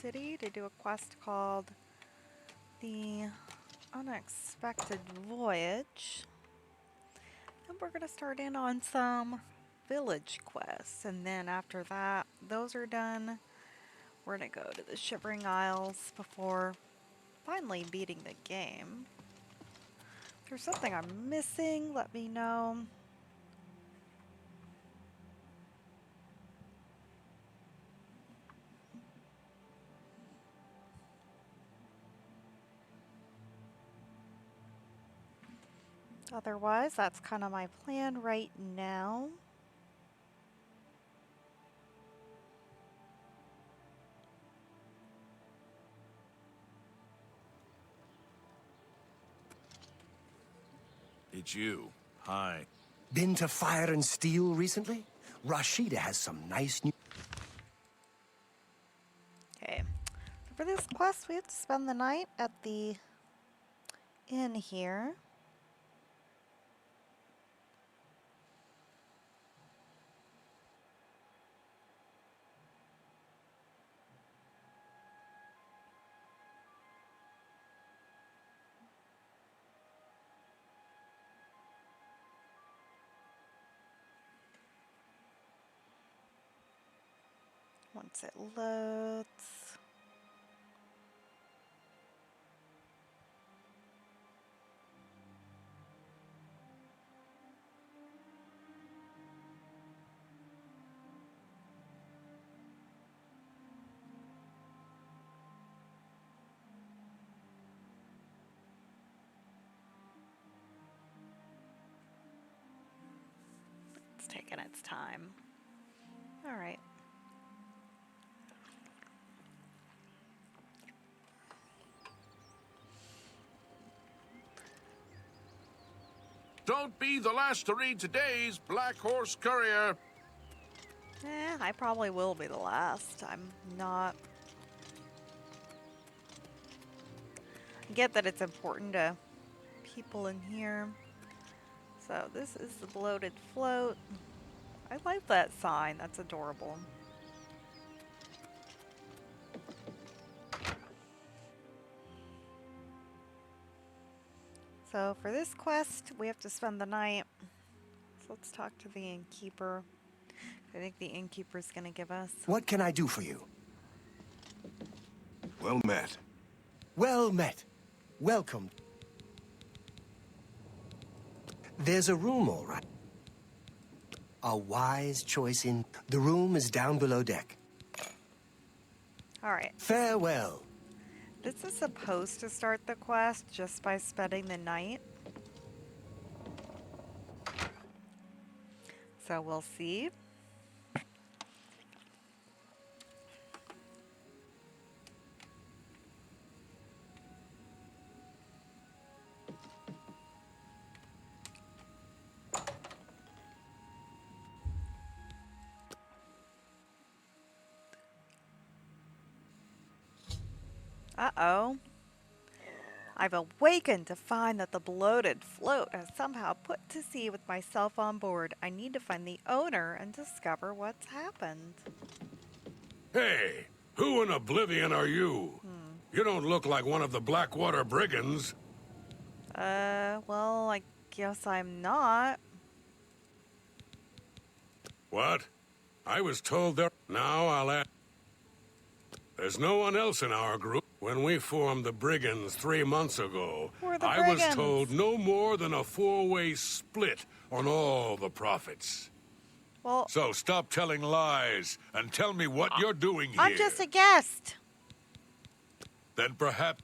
City to do a quest called the Unexpected Voyage. And we're going to start in on some village quests. And then after that, those are done, we're going to go to the Shivering Isles before finally beating the game. If there's something I'm missing, let me know. Otherwise, that's kind of my plan right now. It's you. Hi. Been to Fire and Steel recently? Rashida has some nice new... Okay. So for this quest, we have to spend the night at the inn here. Once it loads. It's taking its time. All right. Don't be the last to read today's Black Horse Courier. I probably will be the last. I'm not... I get that it's important to people in here. So this is the bloated float. I like that sign. That's adorable. So for this quest, we have to spend the night. So let's talk to the innkeeper. I think the innkeeper's gonna give us... What can I do for you? Well met. Well met. Welcome. There's a room, all right. A wise choice in... The room is down below deck. Alright. Farewell. This is supposed to start the quest just by spending the night. So we'll see. Uh-oh. I've awakened to find that the bloated float has somehow put to sea with myself on board. I need to find the owner and discover what's happened. Hey, who in Oblivion are you? You don't look like one of the Blackwater brigands. Well, I guess I'm not. What? I was told there... Now I'll ask... There's no one else in our group. When we formed the Brigands 3 months ago, We're the I was Brigands. told no more than a 4-way split on all the profits. Well, So stop telling lies and tell me what you're doing here. I'm just a guest. Then perhaps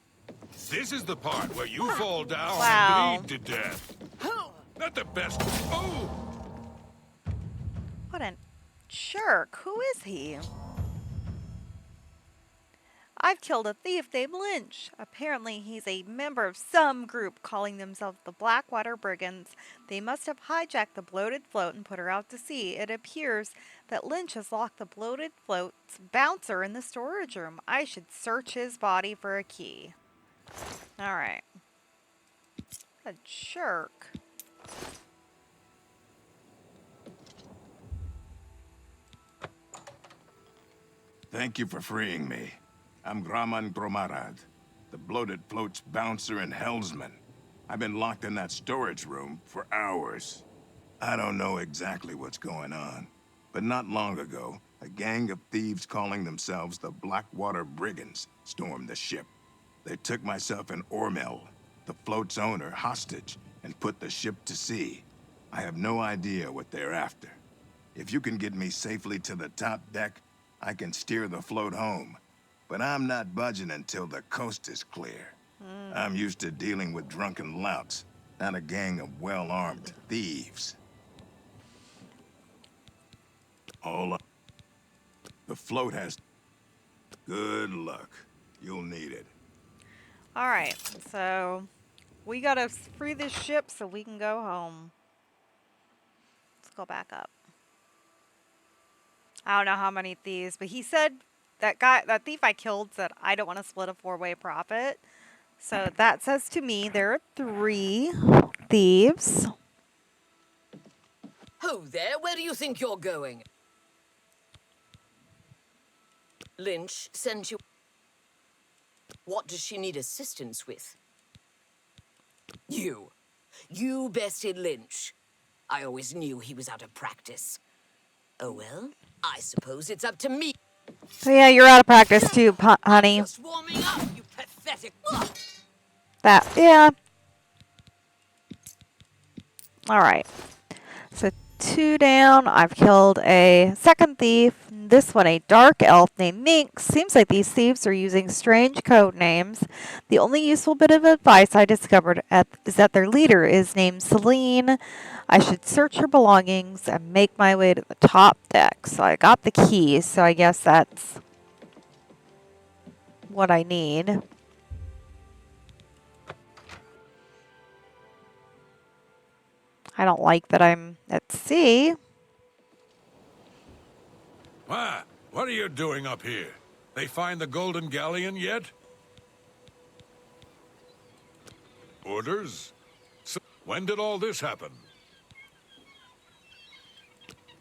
this is the part where you fall down Wow. and bleed to death. Not the best. Oh! What an jerk. Who is he? I've killed a thief named Lynch. Apparently, he's a member of some group calling themselves the Blackwater Brigands. They must have hijacked the bloated float and put her out to sea. It appears that Lynch has locked the bloated float's bouncer in the storage room. I should search his body for a key. Alright. A jerk. Thank you for freeing me. I'm Graman Gromarad, the bloated float's bouncer and helmsman. I've been locked in that storage room for hours. I don't know exactly what's going on, but not long ago, a gang of thieves calling themselves the Blackwater Brigands stormed the ship. They took myself and Ormel, the float's owner, hostage and put the ship to sea. I have no idea what they're after. If you can get me safely to the top deck, I can steer the float home. But I'm not budging until the coast is clear. I'm used to dealing with drunken louts, not a gang of well-armed thieves. The float has... Good luck. You'll need it. Alright, so we gotta free this ship so we can go home. Let's go back up. I don't know how many thieves, but he said that thief I killed said I don't want to split a 4-way profit. So that says to me there are 3 thieves. Ho there, where do you think you're going? Lynch sent you... What does she need assistance with? You. You bested Lynch. I always knew he was out of practice. Oh well, I suppose it's up to me. So yeah, you're out of practice too, honey. Just warming up, you pathetic... That, yeah. Alright. So 2 down. I've killed a second thief. This one, a dark elf named Minx. Seems like these thieves are using strange code names. The only useful bit of advice I discovered is that their leader is named Celine. I should search her belongings and make my way to the top deck. So I got the key, so I guess that's what I need. I don't like that I'm at sea. What are you doing up here? They find the Golden Galleon yet? Orders? So when did all this happen?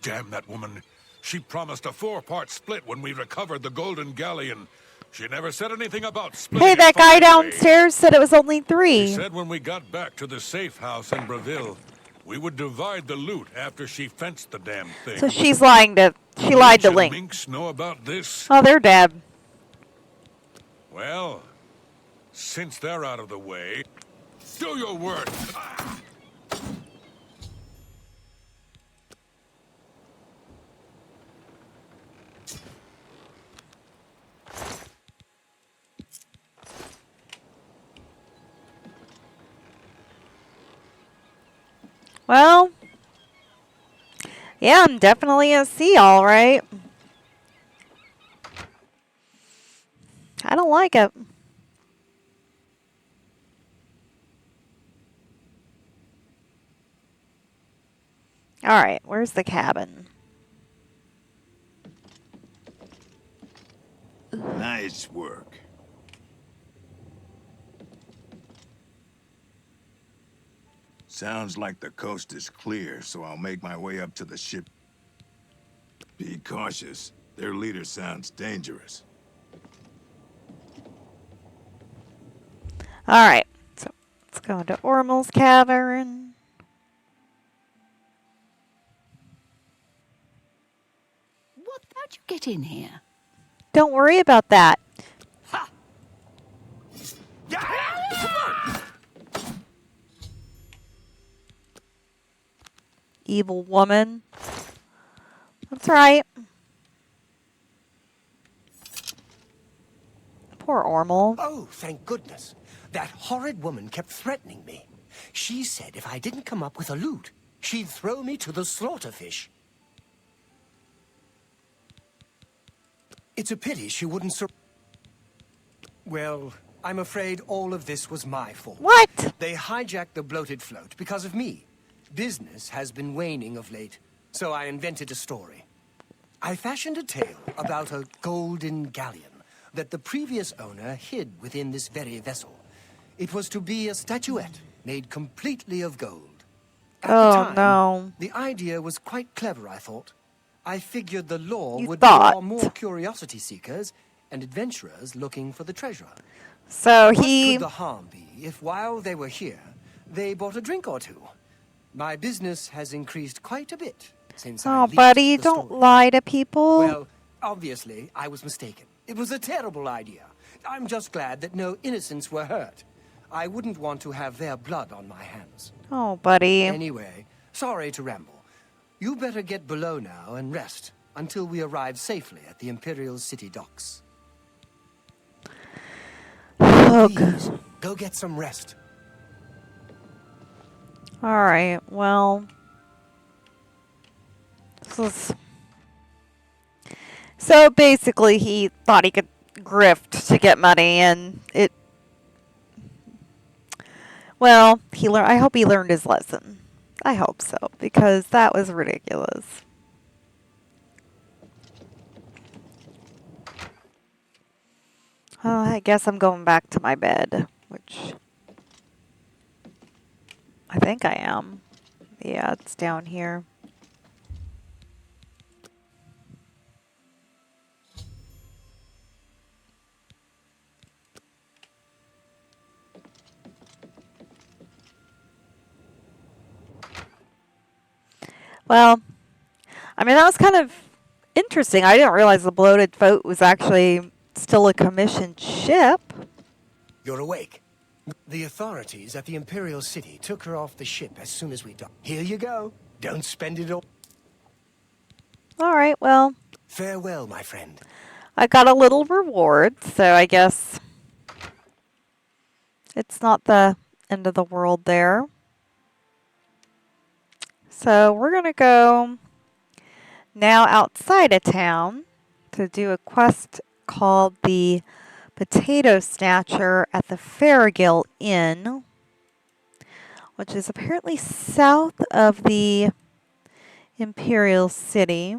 Damn that woman. She promised a 4-part split when we recovered the Golden Galleon. She never said anything about splitting. Hey, that it guy 5 ways. downstairs said it was only 3. She said when we got back to the safe house in Breville, we would divide the loot after she fenced the damn thing. So she's lying to... She lied to Link. Minx know about this? Oh, they're dead. Well, since they're out of the way, do your work. Well, yeah, I'm definitely at sea, all right. I don't like it. All right, where's the cabin? Nice work. Sounds like the coast is clear, so I'll make my way up to the ship. Be cautious. Their leader sounds dangerous. All right, so let's go into Ormel's cavern. How'd you get in here? Don't worry about that. Evil woman. That's right. Poor Ormel. Oh, thank goodness. That horrid woman kept threatening me. She said if I didn't come up with a loot, she'd throw me to the slaughterfish. It's a pity she wouldn't Well, I'm afraid all of this was my fault. What? They hijacked the bloated float because of me. Business has been waning of late, so I invented a story. I fashioned a tale about a golden galleon that the previous owner hid within this very vessel. It was to be a statuette made completely of gold. At the time, no. the idea was quite clever, I thought. I figured the law You would thought. draw more curiosity seekers and adventurers looking for the treasure. So What he... could the harm be if while they were here, they bought a drink or two? My business has increased quite a bit since I Oh, leaked buddy, the don't story. lie to people. Well, obviously, I was mistaken. It was a terrible idea. I'm just glad that no innocents were hurt. I wouldn't want to have their blood on my hands. Oh, buddy. Anyway, sorry to ramble. You better get below now and rest until we arrive safely at the Imperial City docks. Please, go get some rest. Alright, well... This is... So basically he thought he could grift to get money, and it... Well, I hope he learned his lesson. I hope so, because that was ridiculous. Well, I guess I'm going back to my bed, which I think I am. Yeah, it's down here. Well, I mean, that was kind of interesting. I didn't realize the bloated float was actually still a commissioned ship. You're awake. The authorities at the Imperial City took her off the ship as soon as we docked. Here you go. Don't spend it all. All right, well, Farewell, my friend. I got a little reward, so I guess it's not the end of the world there. So we're going to go now outside of town to do a quest called the Potato Snatcher at the Farragill Inn, which is apparently south of the Imperial City.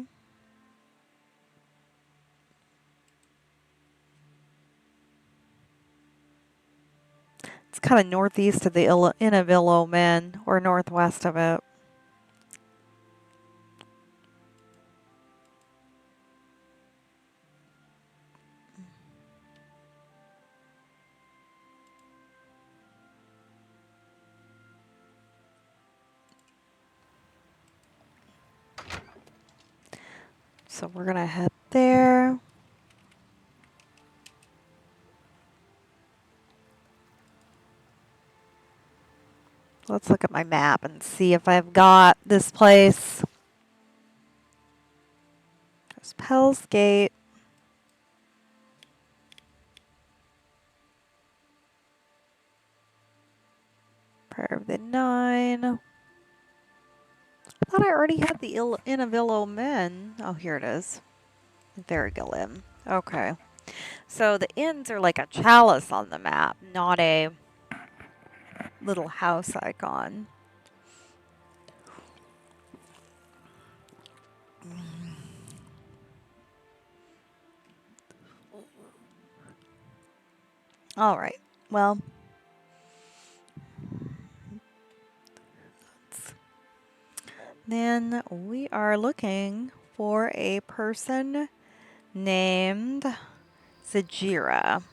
It's kind of northeast of the Inn of Ill Omen, or northwest of it. So we're going to head there. Let's look at my map and see if I've got this place. There's Pell's Gate. Prayer of the Nine. I thought I already had the Inn of Ill Omen. Oh, here it is. Farragill Inn. Okay. So the inns are like a chalice on the map, not a little house icon. All right. Well, then we are looking for a person named Sajira.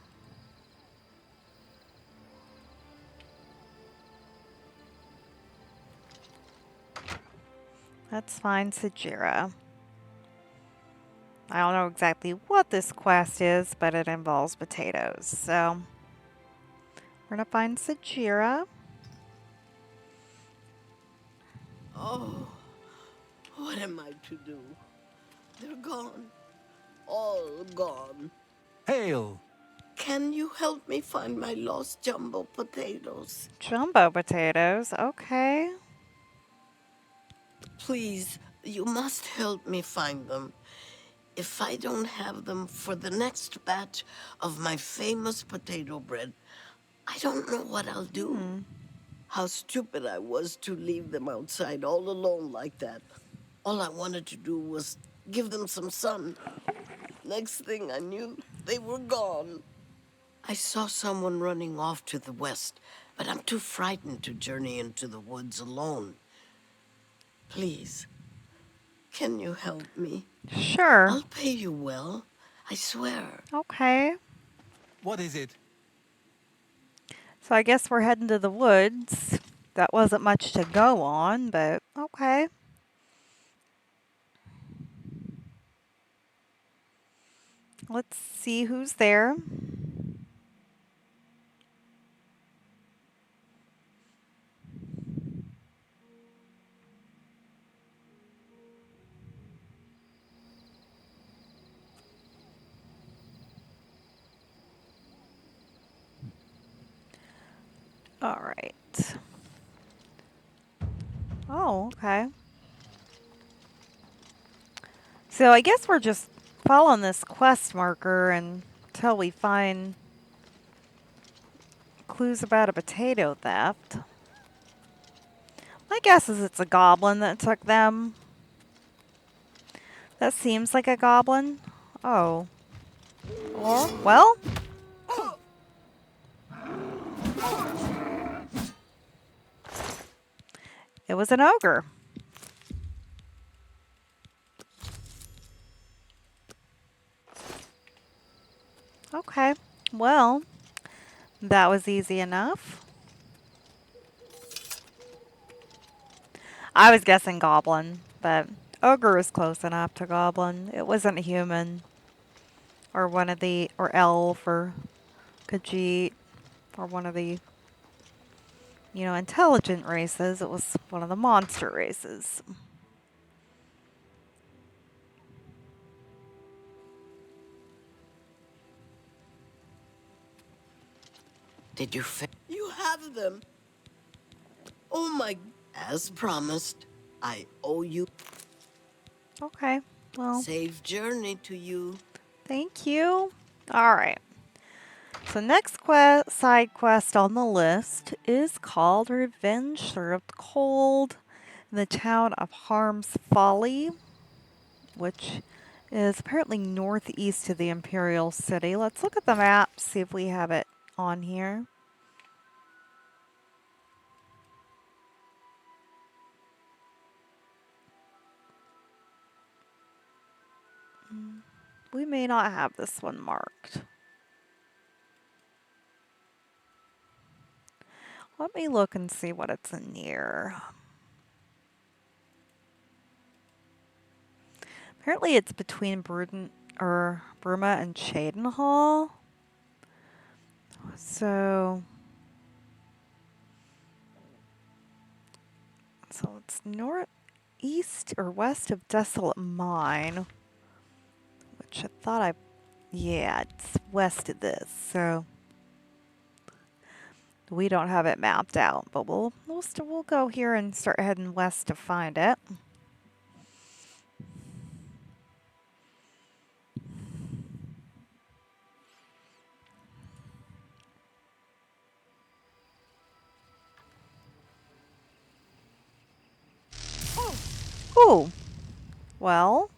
Let's find Sajira. I don't know exactly what this quest is, but it involves potatoes. So we're going to find Sajira. Oh, what am I to do? They're gone. All gone. Hail! Can you help me find my lost jumbo potatoes? Jumbo potatoes, okay. Please, you must help me find them. If I don't have them for the next batch of my famous potato bread, I don't know what I'll do. How stupid I was to leave them outside all alone like that. All I wanted to do was give them some sun. Next thing I knew, they were gone. I saw someone running off to the west, but I'm too frightened to journey into the woods alone. Please, can you help me? Sure. I'll pay you well. I swear. Okay. What is it? So I guess we're heading to the woods. That wasn't much to go on, but okay. Let's see who's there. All right. Oh, okay. So I guess we're just following this quest marker until we find clues about a potato theft. My guess is it's a goblin that took them. That seems like a goblin. Oh. Or, well, it was an ogre. Okay. Well, that was easy enough. I was guessing goblin, but ogre is close enough to goblin. It wasn't a human. Or one of the, or elf, or Khajiit, or one of the, intelligent races. It was one of the monster races. Did you You have them. Oh my... As promised, I owe you. Okay, well, Safe journey to you. thank you. All right. So next side quest on the list is called Revenge Served Cold in the town of Harm's Folly, which is apparently northeast of the Imperial City. Let's look at the map, see if we have it on here. We may not have this one marked. Let me look and see what it's near. Apparently it's between Bruma and Cheydinhal. So it's northeast or west of Desolate Mine, which I thought yeah, it's west of this. So we don't have it mapped out, but we'll go here and start heading west to find it. Oh, well.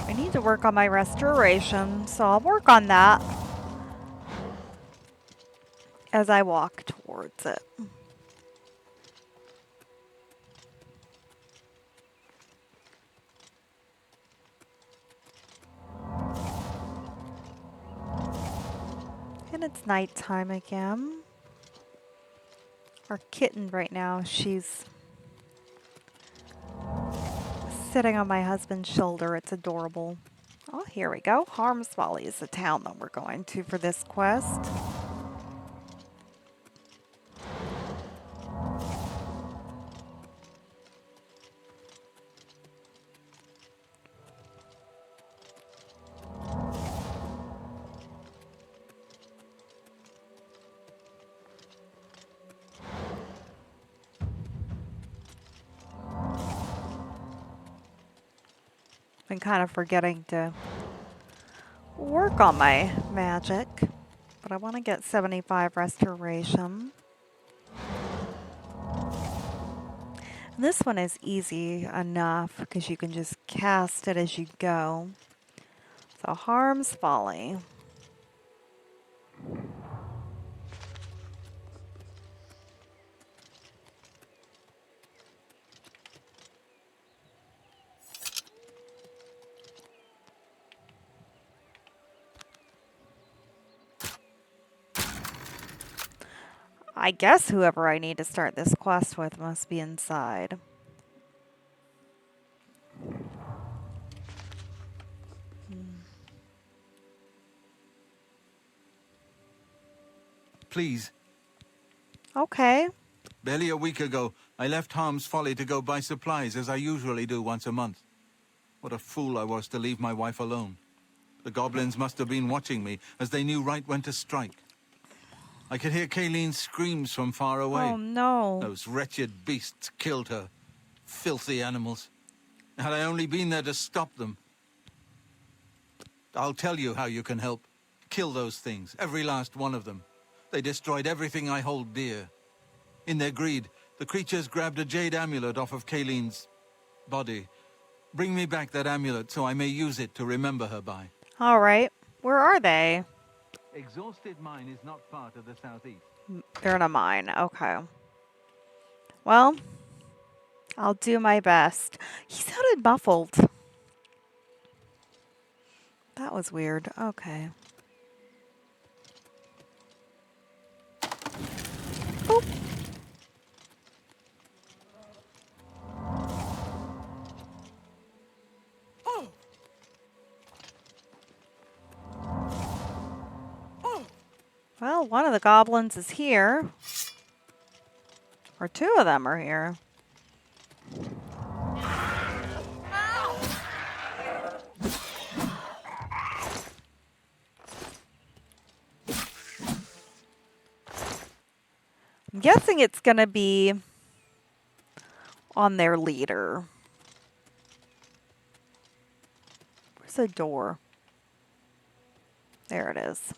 I need to work on my restoration, so I'll work on that as I walk towards it. And it's nighttime again. Our kitten right now, she's sitting on my husband's shoulder. It's adorable. Oh, here we go. Harm's Folly is the town that we're going to for this quest. Been kind of forgetting to work on my magic, but I want to get 75 restoration. And this one is easy enough because you can just cast it as you go. So Harm's Folly. I guess whoever I need to start this quest with must be inside. Please. Okay. Barely a week ago, I left Harm's Folly to go buy supplies as I usually do once a month. What a fool I was to leave my wife alone. The goblins must have been watching me, as they knew right when to strike. I could hear Kayleen's screams from far away. Oh no. Those wretched beasts killed her. Filthy animals. Had I only been there to stop them. I'll tell you how you can help. Kill those things, every last one of them. They destroyed everything I hold dear. In their greed, the creatures grabbed a jade amulet off of Kayleen's body. Bring me back that amulet so I may use it to remember her by. All right. Where are they? Exhausted Mine is not far to the southeast. They're in a mine. Okay. Well, I'll do my best. He sounded muffled. That was weird. Okay. Boop. Well, one of the goblins is here. Or two of them are here. I'm guessing it's going to be on their leader. Where's the door? There it is.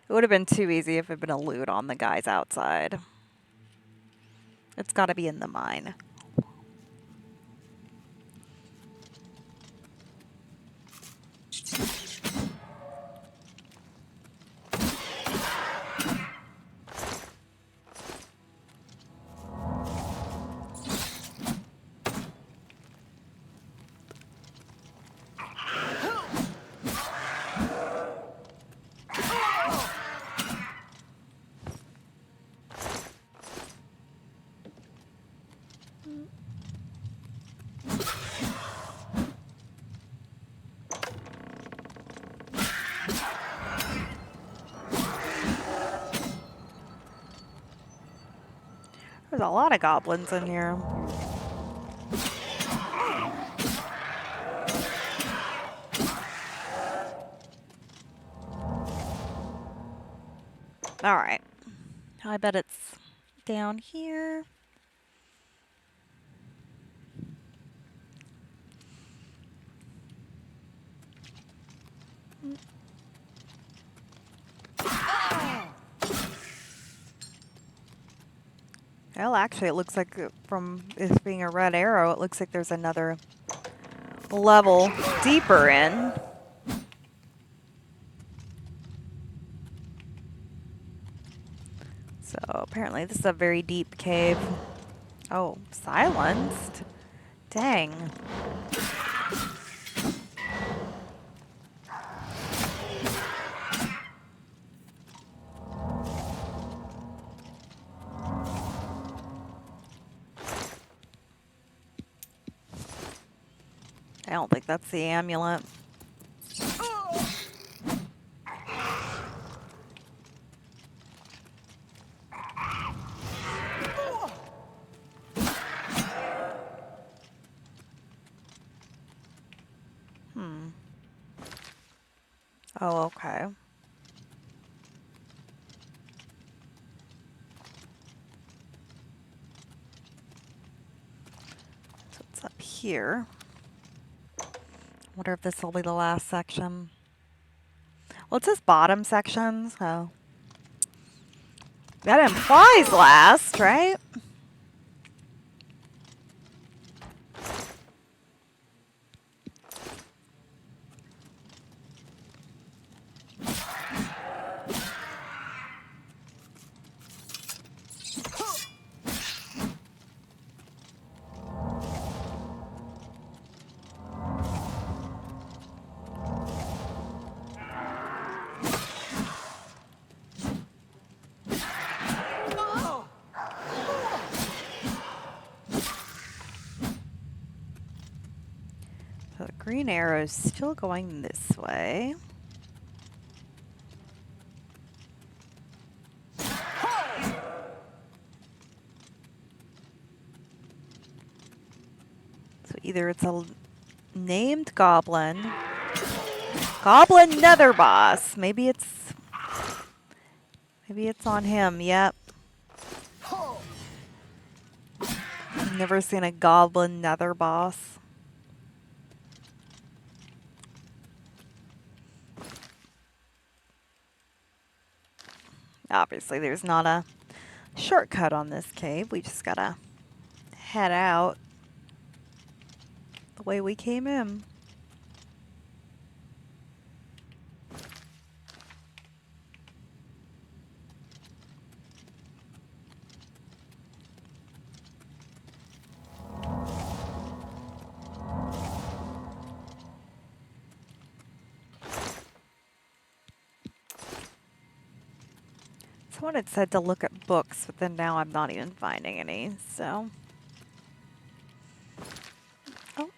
It would have been too easy if it had been a loot on the guys outside. It's got to be in the mine. There's a lot of goblins in here. All right. I bet it's down here. Well, actually, it looks like from this being a red arrow, it looks like there's another level deeper in. So apparently this is a very deep cave. Oh, silenced? Dang. I don't think that's the amulet. Oh, okay. So it's up here. Wonder if this will be the last section. Well, it says bottom section, so that implies last, right? So the green arrow is still going this way. So either it's a named goblin, goblin nether boss. Maybe it's on him. Yep. I've never seen a goblin nether boss. Obviously, there's not a shortcut on this cave. We just gotta head out the way we came in. Someone had said to look at books, but then now I'm not even finding any, so. Oh.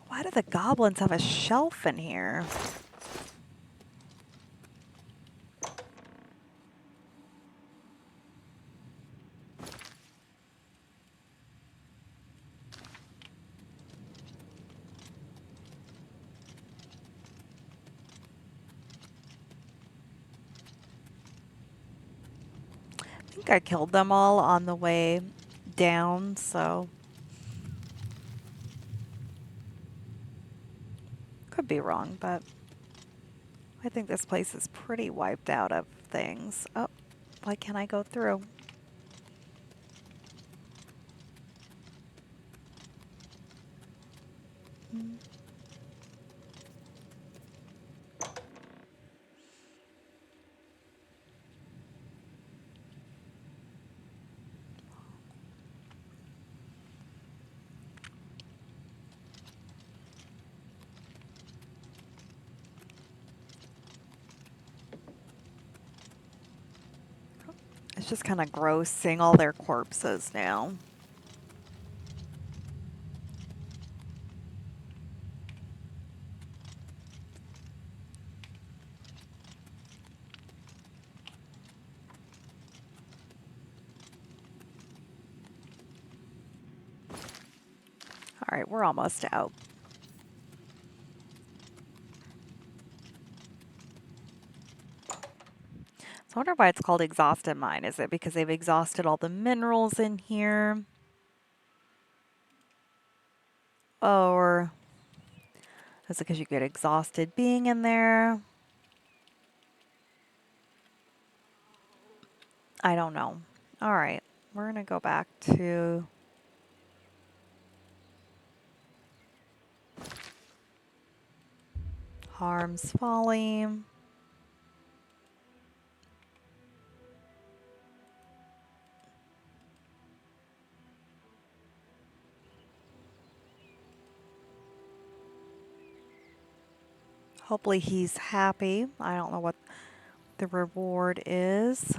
Why do the goblins have a shelf in here? I think I killed them all on the way down, so. Could be wrong, but I think this place is pretty wiped out of things. Oh, why can't I go through? It's just kind of gross seeing all their corpses now. All right, we're almost out. So I wonder why it's called exhausted mine. Is it because they've exhausted all the minerals in here? Or is it because you get exhausted being in there? I don't know. All right, we're going to go back to Harm's Folly. Hopefully he's happy. I don't know what the reward is.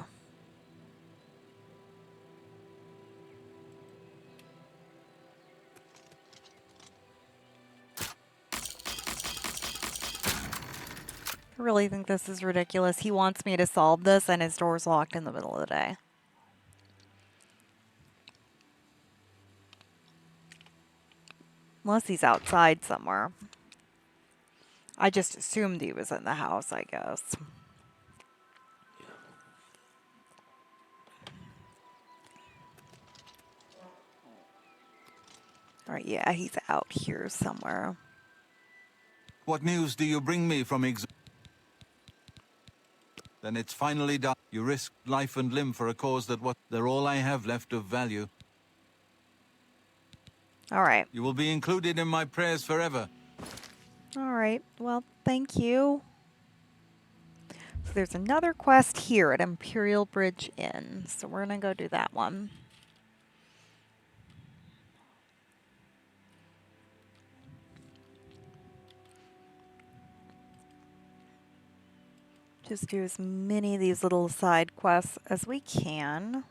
I really think this is ridiculous. He wants me to solve this and his door's locked in the middle of the day. Unless he's outside somewhere. I just assumed he was in the house, I guess. All right, yeah, he's out here somewhere. What news do you bring me from Then it's finally done. You risked life and limb for a cause that they're all I have left of value. All right. You will be included in my prayers forever. All right. Well, thank you. So there's another quest here at Imperial Bridge Inn. So we're going to go do that one. Just do as many of these little side quests as we can.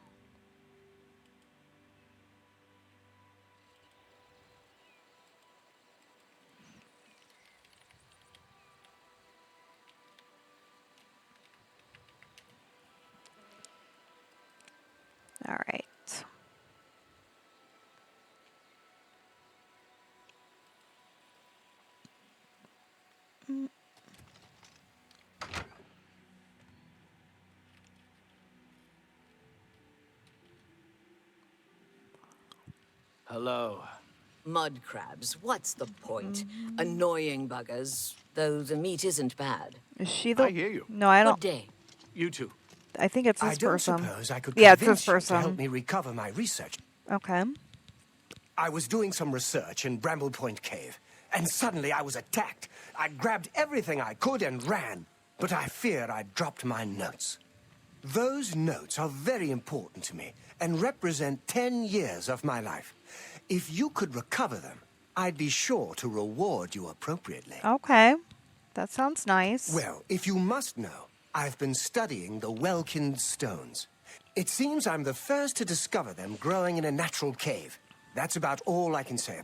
All right. Hello. Mud crabs, what's the point? Annoying buggers, though the meat isn't bad. Is she I the? hear you. No, I Good don't. day. You too. I think it's I this don't person. suppose I could Yeah, it's convince this you to help person. me recover my research. Okay. I was doing some research in Bramble Point Cave, and suddenly I was attacked. I grabbed everything I could and ran, but I fear I'd dropped my notes. Those notes are very important to me and represent 10 years of my life. If you could recover them, I'd be sure to reward you appropriately. Okay. That sounds nice. Well, if you must know, I've been studying the Welkind stones. It seems I'm the first to discover them growing in a natural cave. That's about all I can say.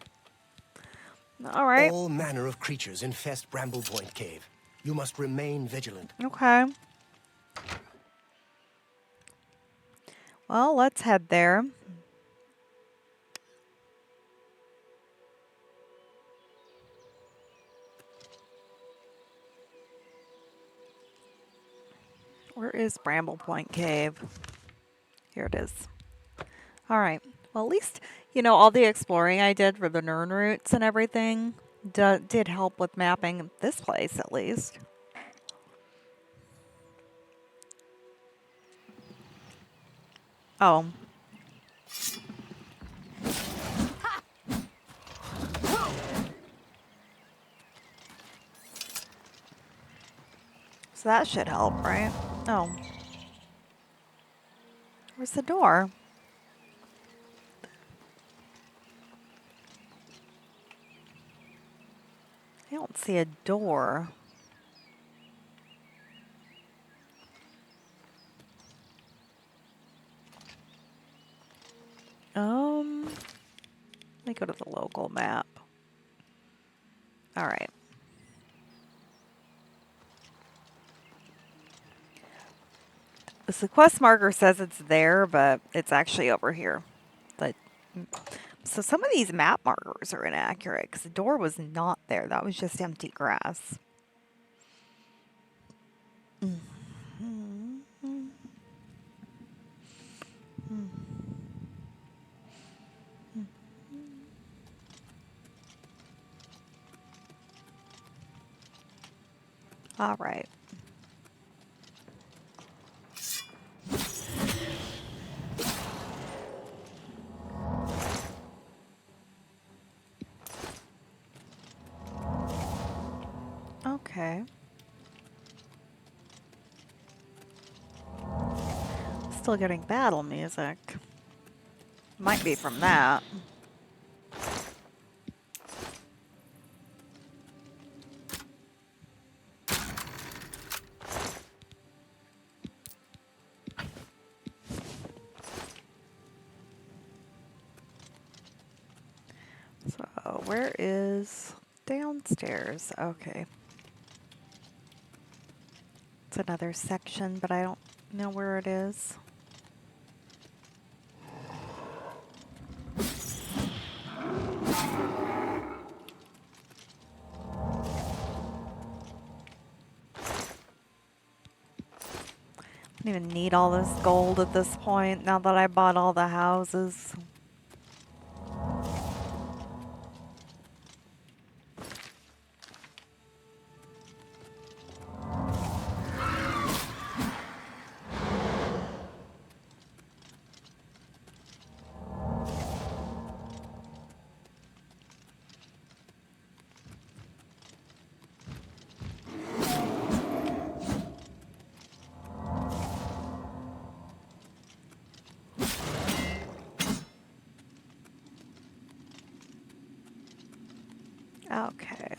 All right. All manner of creatures infest Bramble Point Cave. You must remain vigilant. Okay. Well, let's head there. Where is Bramble Point Cave? Here it is. All right. Well, at least, all the exploring I did for the Nern routes and everything did help with mapping this place, at least. Oh. So that should help, right? Oh. Where's the door? I don't see a door. Let me go to the local map. All right. The quest marker says it's there, but it's actually over here. So some of these map markers are inaccurate because the door was not there. That was just empty grass. All right. Okay. Still getting battle music. Might be from that. So, where is downstairs? Okay. It's another section, but I don't know where it is. I don't even need all this gold at this point, now that I bought all the houses. Okay.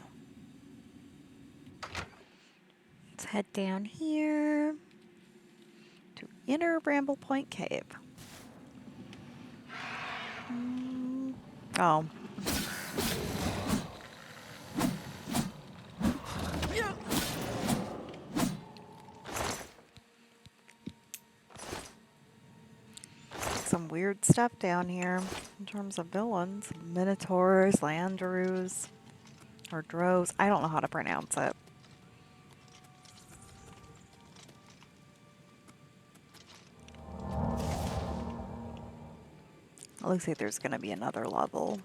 Let's head down here. Inner Bramble Point Cave. Oh. Some weird stuff down here in terms of villains. Minotaurs, Landrews, or Drows. I don't know how to pronounce it. It looks like there's going to be another level.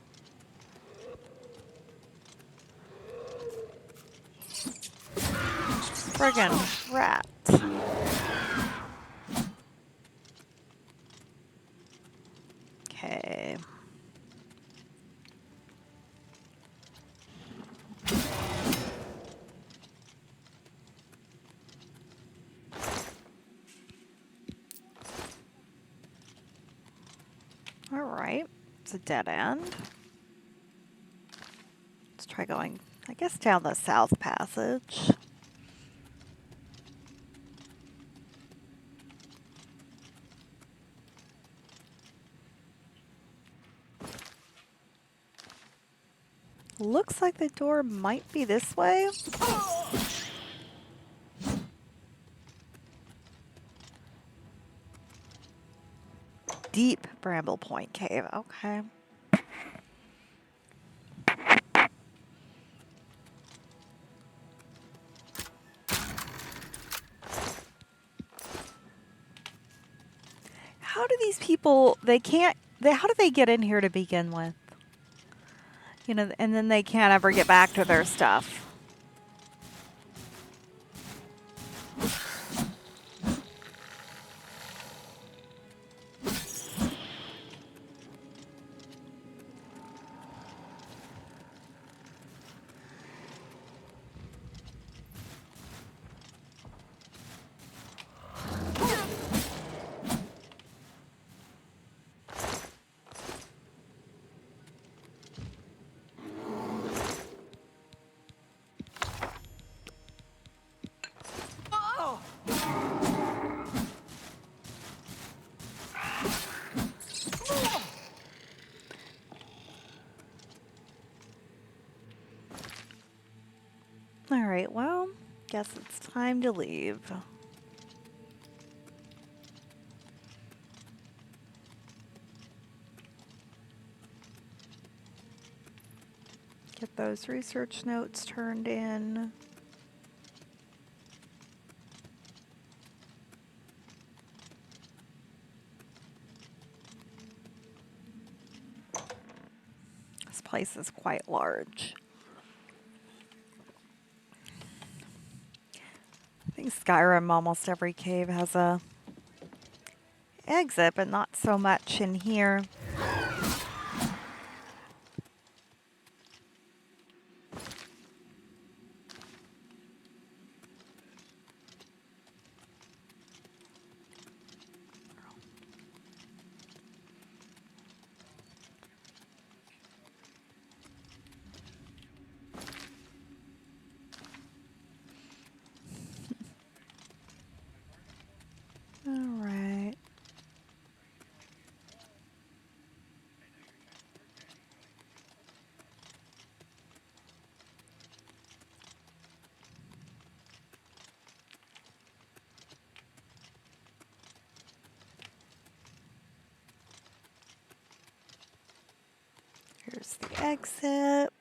Friggin' rat. Okay. All right. It's a dead end. Let's try going, I guess, down the south passage. Looks like the door might be this way. Deep Bramble Point Cave. Okay. How do these people, how do they get in here to begin with? You know, and then they can't ever get back to their stuff. All right, well, guess it's time to leave. Get those research notes turned in. This place is quite large. I think Skyrim, almost every cave has a exit, but not so much in here. All right. Here's the exit.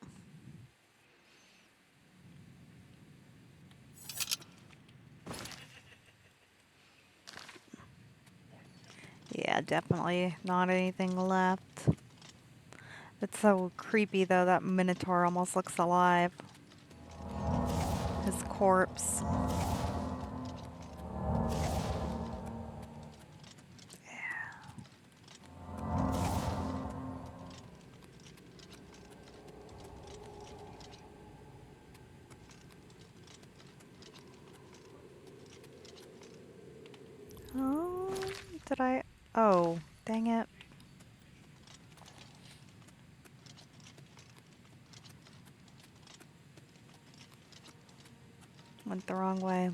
Yeah, definitely not anything left. It's so creepy though, that Minotaur almost looks alive. His corpse. Oh, did I? Oh, dang it. Went the wrong way.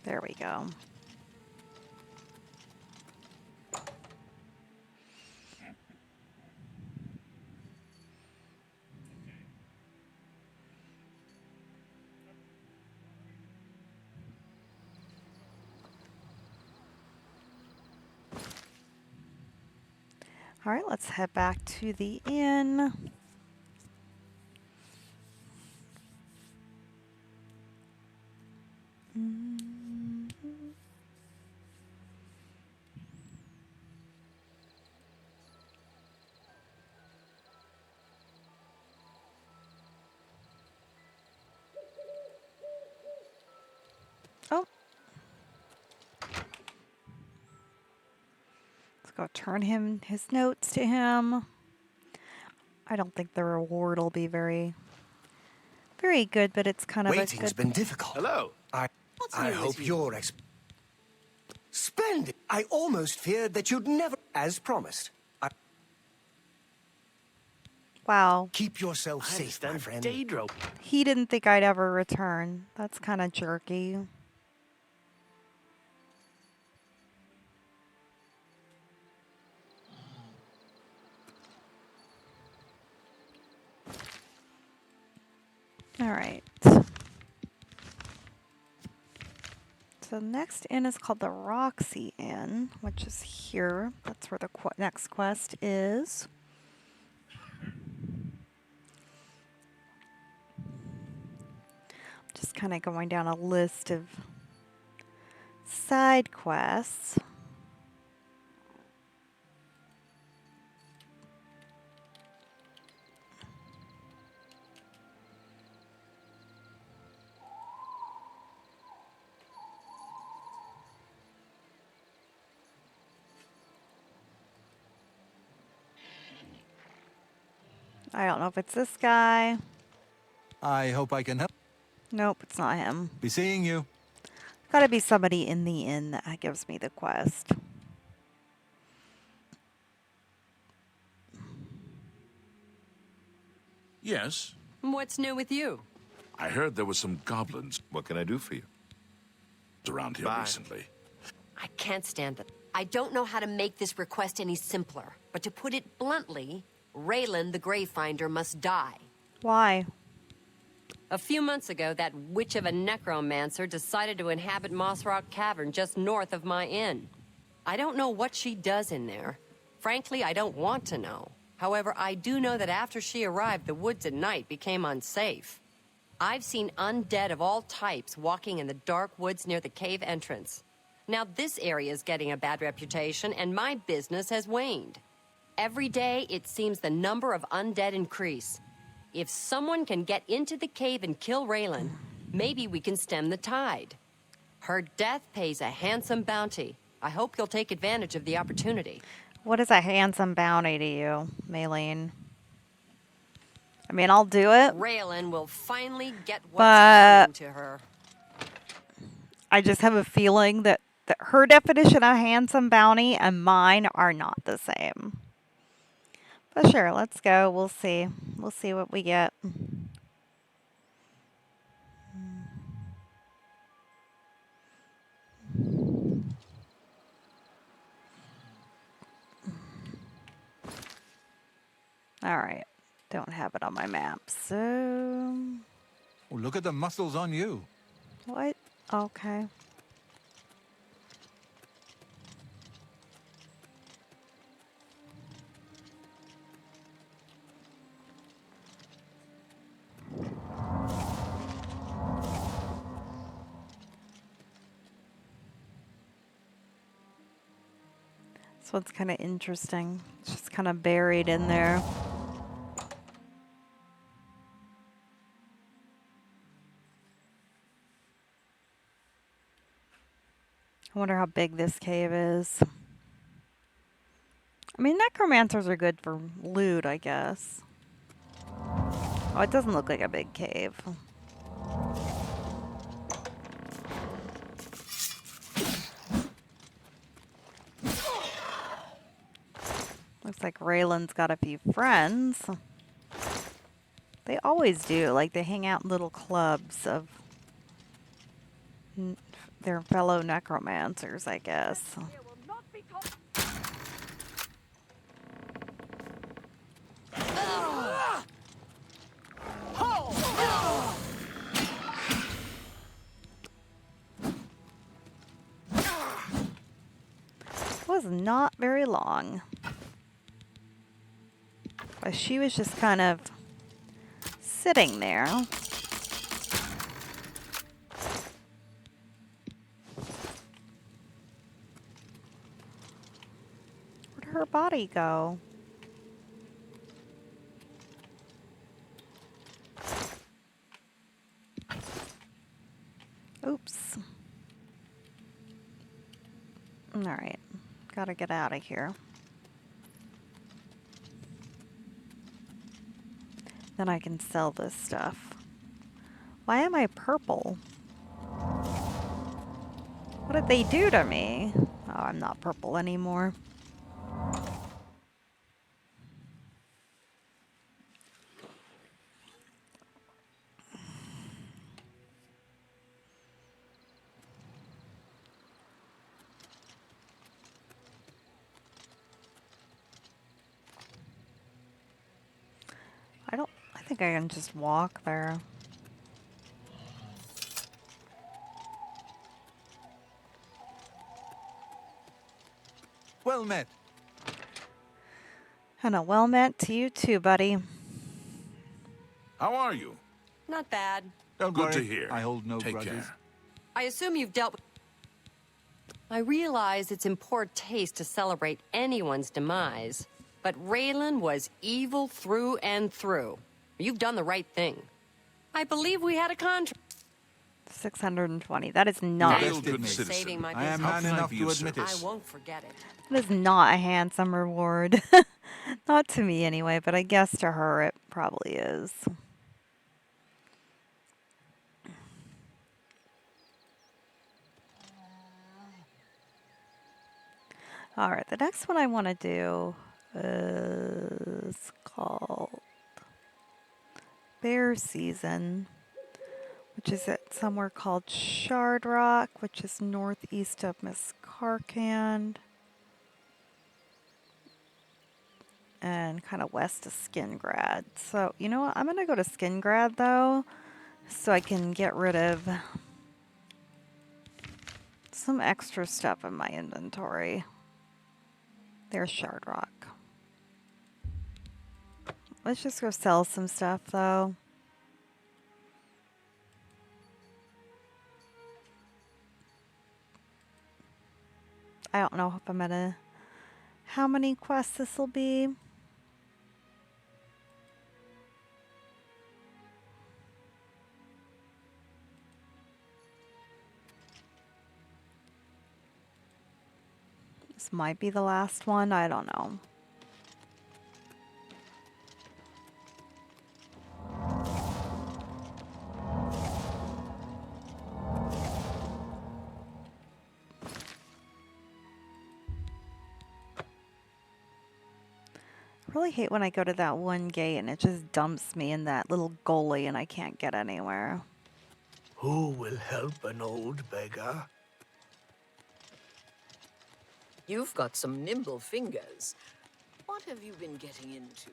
There we go. All right, let's head back to the inn. Oh. Let's go turn his notes to him. I don't think the reward will be very good, but it's kind of a Waiting's good... been difficult. Hello. I hope you're splendid. I almost feared that you'd never, as promised. Wow. Keep yourself I safe, my understand friend. Daedro. He didn't think I'd ever return. That's kind of jerky. All right. So the next inn is called the Roxy Inn, which is here. That's where the next quest is. Just kind of going down a list of side quests. I don't know if it's this guy. I hope I can help. Nope, it's not him. Be seeing you. Gotta be somebody in the inn that gives me the quest. Yes, What's new with you? I heard there was some goblins. What can I do for you? Around here Bye. recently. I can't stand it. I don't know how to make this request any simpler, but to put it bluntly, Raylan the Gravefinder must die. Why? A few months ago, that witch of a necromancer decided to inhabit Moss Rock Cavern just north of my inn. I don't know what she does in there. Frankly, I don't want to know. However, I do know that after she arrived, the woods at night became unsafe. I've seen undead of all types walking in the dark woods near the cave entrance. Now this area is getting a bad reputation, and my business has waned. Every day, it seems the number of undead increase. If someone can get into the cave and kill Raylan, maybe we can stem the tide. Her death pays a handsome bounty. I hope you'll take advantage of the opportunity. What is a handsome bounty to you, Maylene? I mean, I'll do it. Raylan will finally get what's But- coming to her. I just have a feeling that her definition of handsome bounty and mine are not the same. But sure, let's go. We'll see. We'll see what we get. All right. Don't have it on my map. So, Oh, look at the muscles on you. what? Okay. This one's kind of interesting. It's just kind of buried in there. I wonder how big this cave is. I mean, necromancers are good for loot, I guess. Oh, it doesn't look like a big cave. Looks like Raylan's got a few friends. They always do. Like, they hang out in little clubs of their fellow necromancers, I guess. Was not very long. But she was just kind of sitting there. Where'd her body go? Oops. All right. Gotta get out of here. Then I can sell this stuff. Why am I purple? What did they do to me? Oh, I'm not purple anymore. I think I can just walk there. Well met. And a well met to you too, buddy. How are you? Not bad. Don't Good worry. to hear. I hold no Take grudges. care. I assume you've dealt with... I realize it's in poor taste to celebrate anyone's demise, but Raylan was evil through and through. You've done the right thing. I believe we had a contract. 620. That is not. Real Thank good you for citizen. saving my I am business. How man can I enough be to of admit I it. won't forget it. That is not a handsome reward. Not to me anyway, but I guess to her it probably is. All right, the next one I want to do is called Bear Season, which is at somewhere called Shard Rock, which is northeast of Miss Carcand and kind of west of Skingrad. So, you know what? I'm going to go to Skingrad, though, so I can get rid of some extra stuff in my inventory. There's Shard Rock. Let's just go sell some stuff, though. I don't know if I'm gonna... How many quests this will be? This might be the last one. I don't know. I really hate when I go to that one gate and it just dumps me in that little gully and I can't get anywhere. Who will help an old beggar? You've got some nimble fingers. What have you been getting into?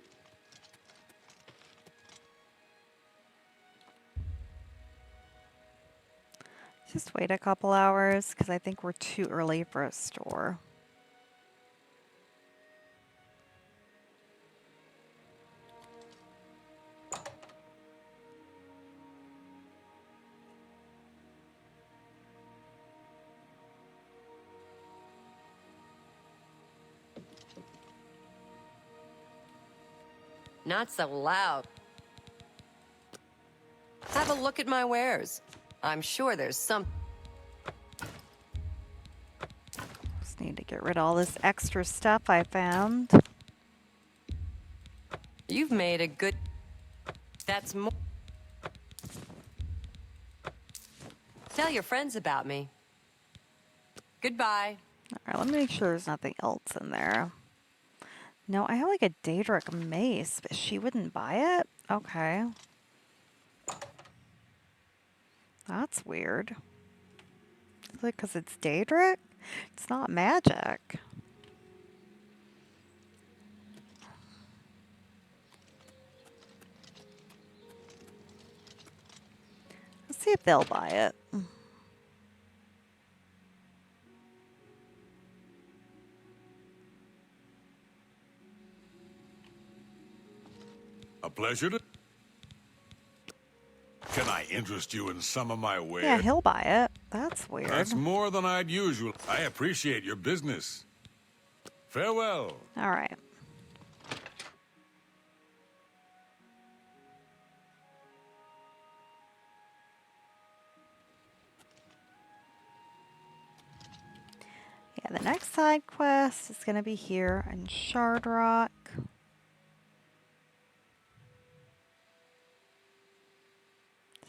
Just wait a couple hours because I think we're too early for a store. Not so loud. Have a look at my wares. I'm sure there's some... Just need to get rid of all this extra stuff I found. You've made a good... That's more... Tell your friends about me. Goodbye. All right, let me make sure there's nothing else in there. No, I have like a Daedric mace, but she wouldn't buy it? Okay. That's weird. Is it because it's Daedric? It's not magic. Let's see if they'll buy it. A pleasure to... Can I interest you in some of my wares? Yeah, he'll buy it. That's weird. That's more than I'd usually... I appreciate your business. Farewell. All right. Yeah, the next side quest is going to be here in Shardrock.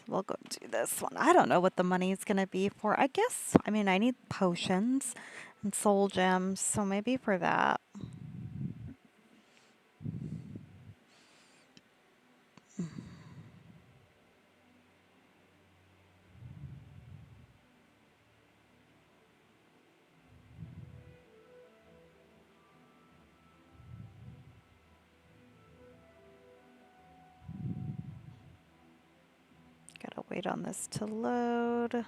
We'll go do this one. I don't know what the money is going to be for. I guess, I mean, I need potions and soul gems, so maybe for that. Gotta wait on this to load.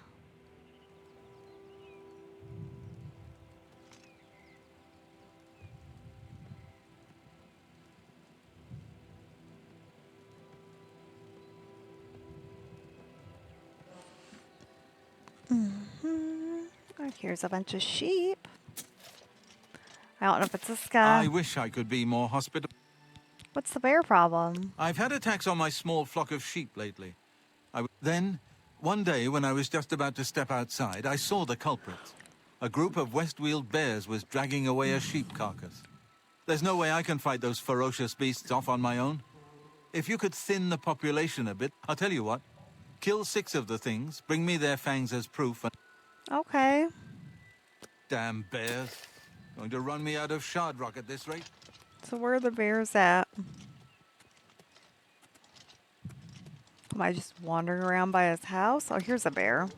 Oh, here's a bunch of sheep. I don't know if it's this guy. I wish I could be more hospitable. What's the bear problem? I've had attacks on my small flock of sheep lately. Then, one day when I was just about to step outside, I saw the culprits. A group of Westweald bears was dragging away a sheep carcass. There's no way I can fight those ferocious beasts off on my own. If you could thin the population a bit, I'll tell you what. Kill 6 of the things, bring me their fangs as proof, and... Okay. Damn bears. Going to run me out of Shardrock at this rate. So where are the bears at? Am I just wandering around by his house? Oh, here's a bear.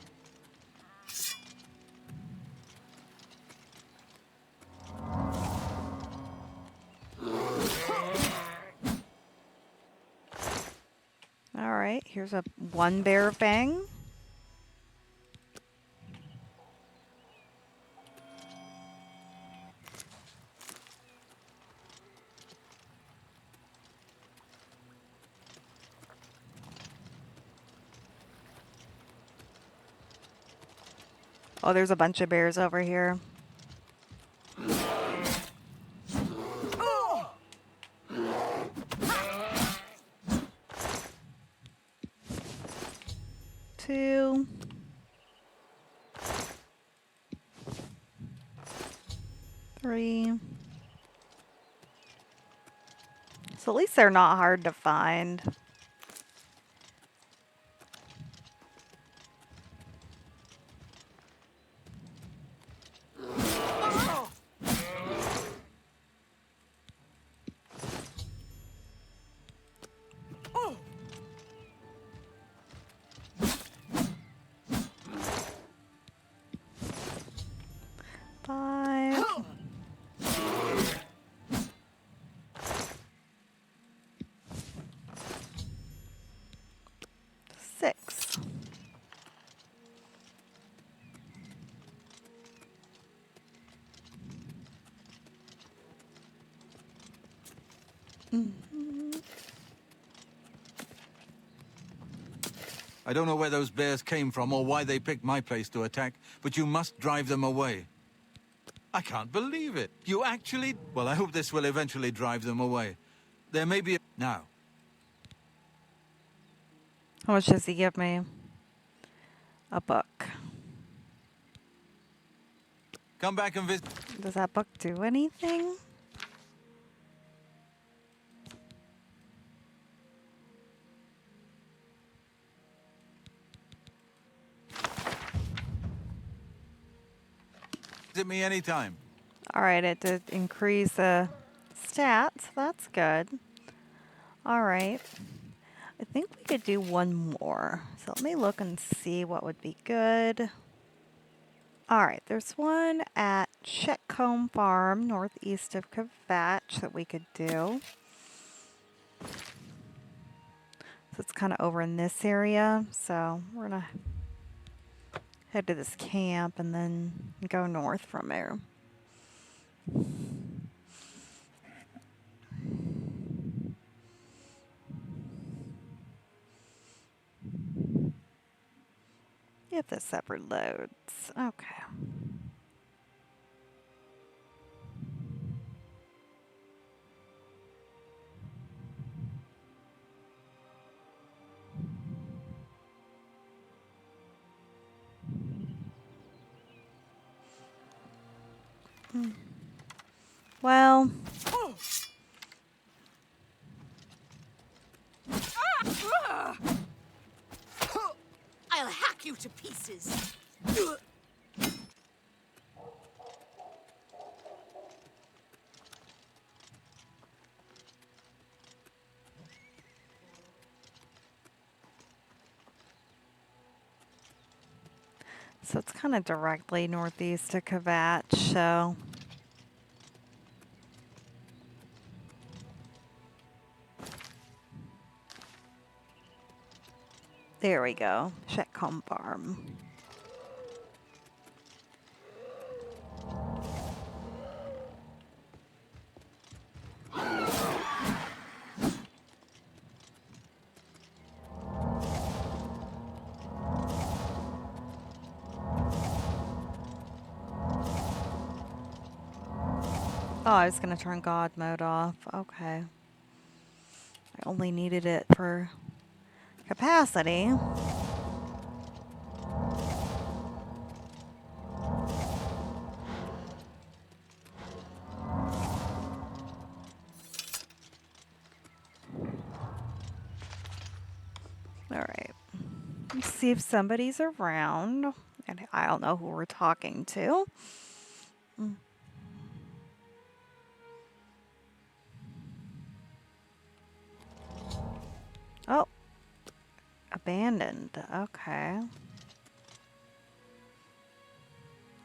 All right, here's a one bear fang. Oh, there's a bunch of bears over here. Two. Three. So at least they're not hard to find. Five. Six. I don't know where those bears came from or why they picked my place to attack, but you must drive them away. I can't believe it. You actually... Well, I hope this will eventually drive them away. There may be... Now. How much does he give me? A book. Come back and visit... Does that book do anything? Visit me anytime. All right, it did increase the stats. That's good. All right. I think we could do one more. So let me look and see what would be good. All right, there's one at Chetcombe Farm, northeast of Cavatch, that we could do. So it's kind of over in this area. So we're going to head to this camp and then go north from there. If this ever loads. Okay. Well, I'll hack you to pieces. so it's kind of directly northeast of Cavatch, so there we go. Chetcombe Farm. Oh, I was going to turn God mode off. Okay. I only needed it for capacity. Alright. Let's see if somebody's around. And I don't know who we're talking to. Oh. Abandoned. Okay.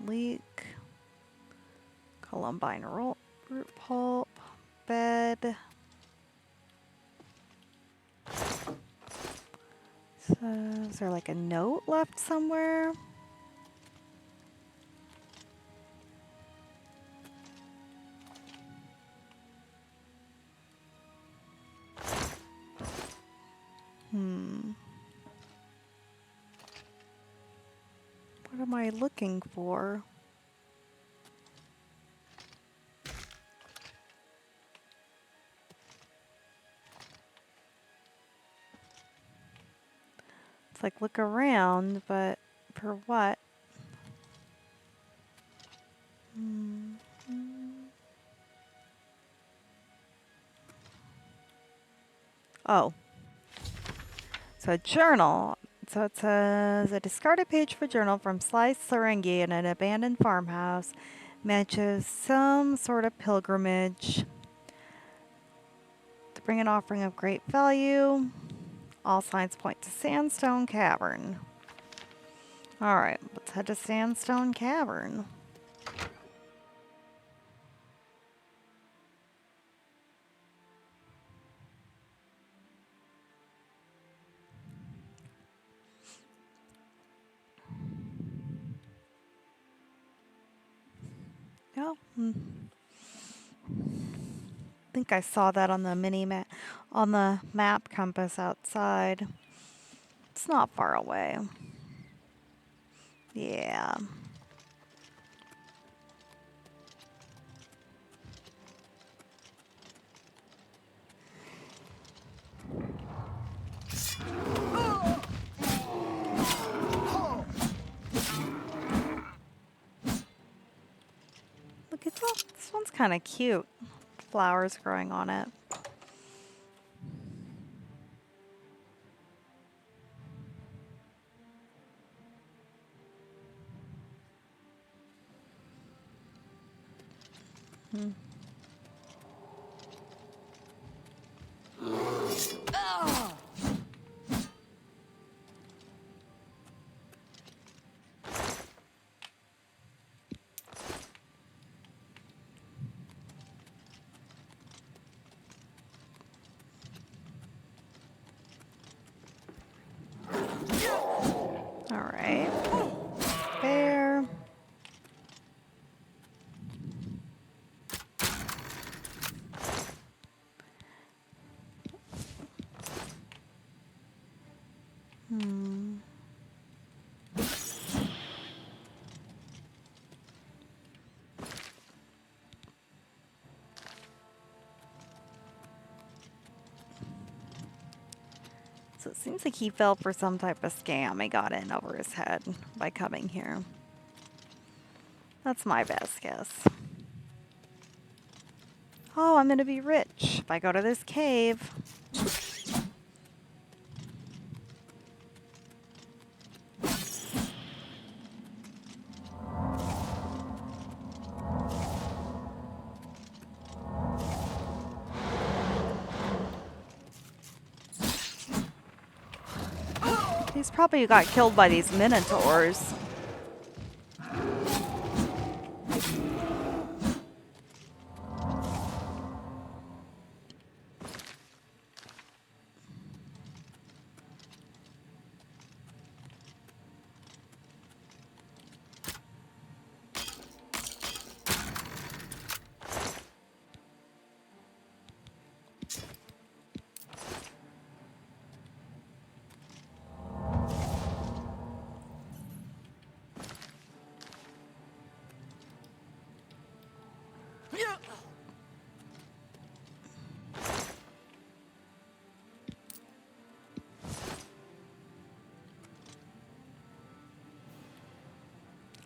Leak. Columbine root pulp. Bed. So, is there like a note left somewhere? What am I looking for? It's like look around, but for what? Oh. So a journal. So it says a discarded page of a journal from Sly Sarengi in an abandoned farmhouse matches some sort of pilgrimage to bring an offering of great value. All signs point to Sandstone Cavern. Alright, let's head to Sandstone Cavern. Oh, I think I saw that on the map, on the map compass outside. It's not far away. Yeah. Look at that. This one's kind of cute. Flowers growing on it. So it seems like he fell for some type of scam. He got in over his head by coming here. That's my best guess. Oh, I'm going to be rich if I go to this cave. He's probably got killed by these minotaurs.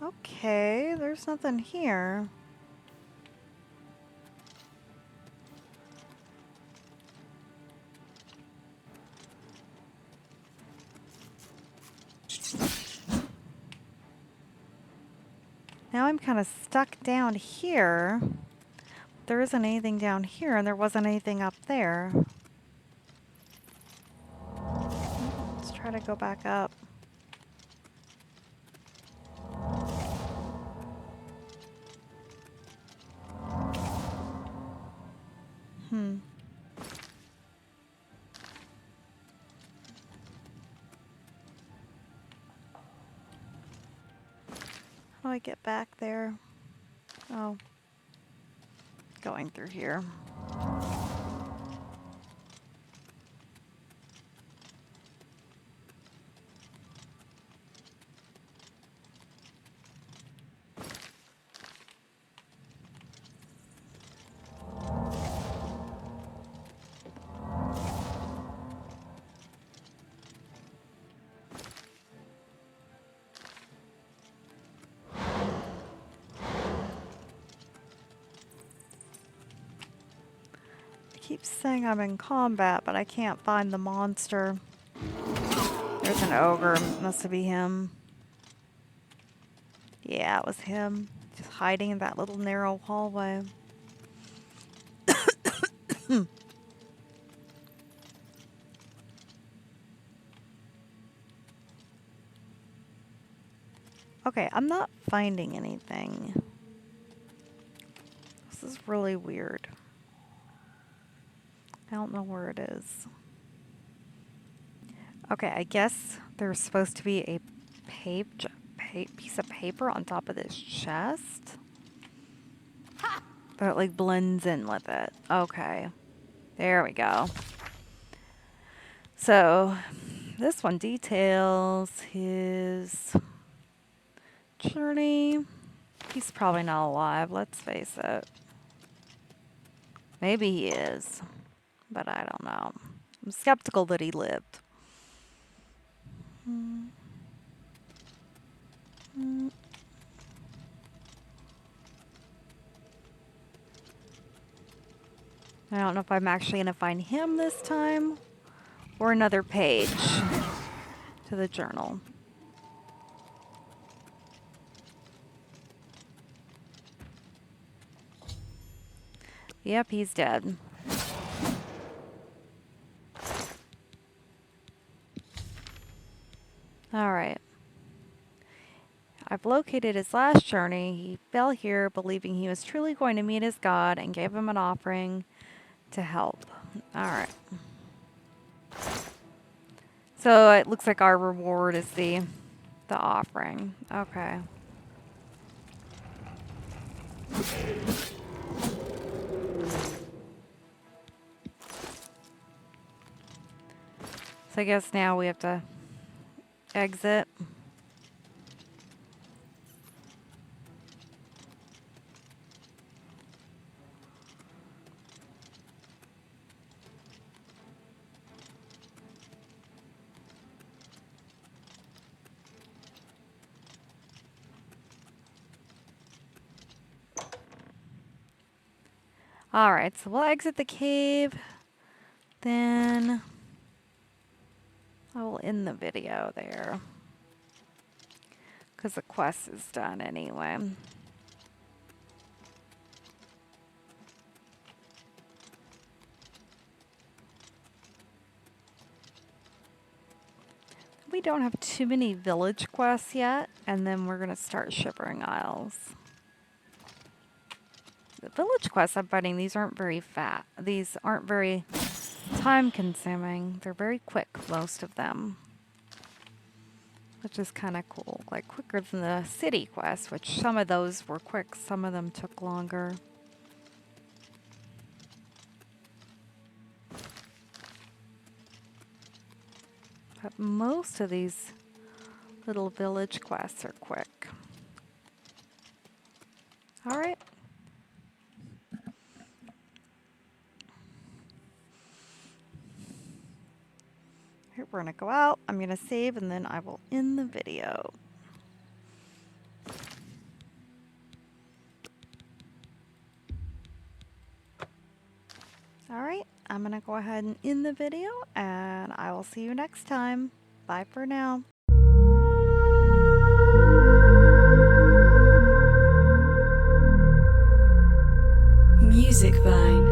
Okay, there's nothing here. Now I'm kind of stuck down here. There isn't anything down here, and there wasn't anything up there. Let's try to go back up. How do I get back there? Oh. Going through here. Keeps saying I'm in combat, but I can't find the monster. There's an ogre. Must be him. Yeah, it was him. Just hiding in that little narrow hallway. Okay, I'm not finding anything. This is really weird. I don't know where it is. Okay, I guess there's supposed to be a piece of paper on top of this chest. But it like blends in with it. Okay. There we go. So, this one details his journey. He's probably not alive, let's face it. Maybe he is. But I don't know. I'm skeptical that he lived. I don't know if I'm actually going to find him this time or another page to the journal. Yep, he's dead. Alright. I've located his last journey. He fell here believing he was truly going to meet his god and gave him an offering to help. Alright. So it looks like our reward is the offering. Okay. So I guess now we have to exit. Alright, so we'll exit the cave. Then I will end the video there. Because the quest is done anyway. We don't have too many village quests yet, and then we're going to start Shivering Isles. The village quests I'm finding, these aren't very these aren't very time consuming. They're very quick, most of them. Which is kind of cool. Like quicker than the city quests, which some of those were quick, some of them took longer. But most of these little village quests are quick. Alright. Here, we're going to go out. I'm going to save and then I will end the video. Alright, I'm going to go ahead and end the video and I will see you next time. Bye for now. Music Vine.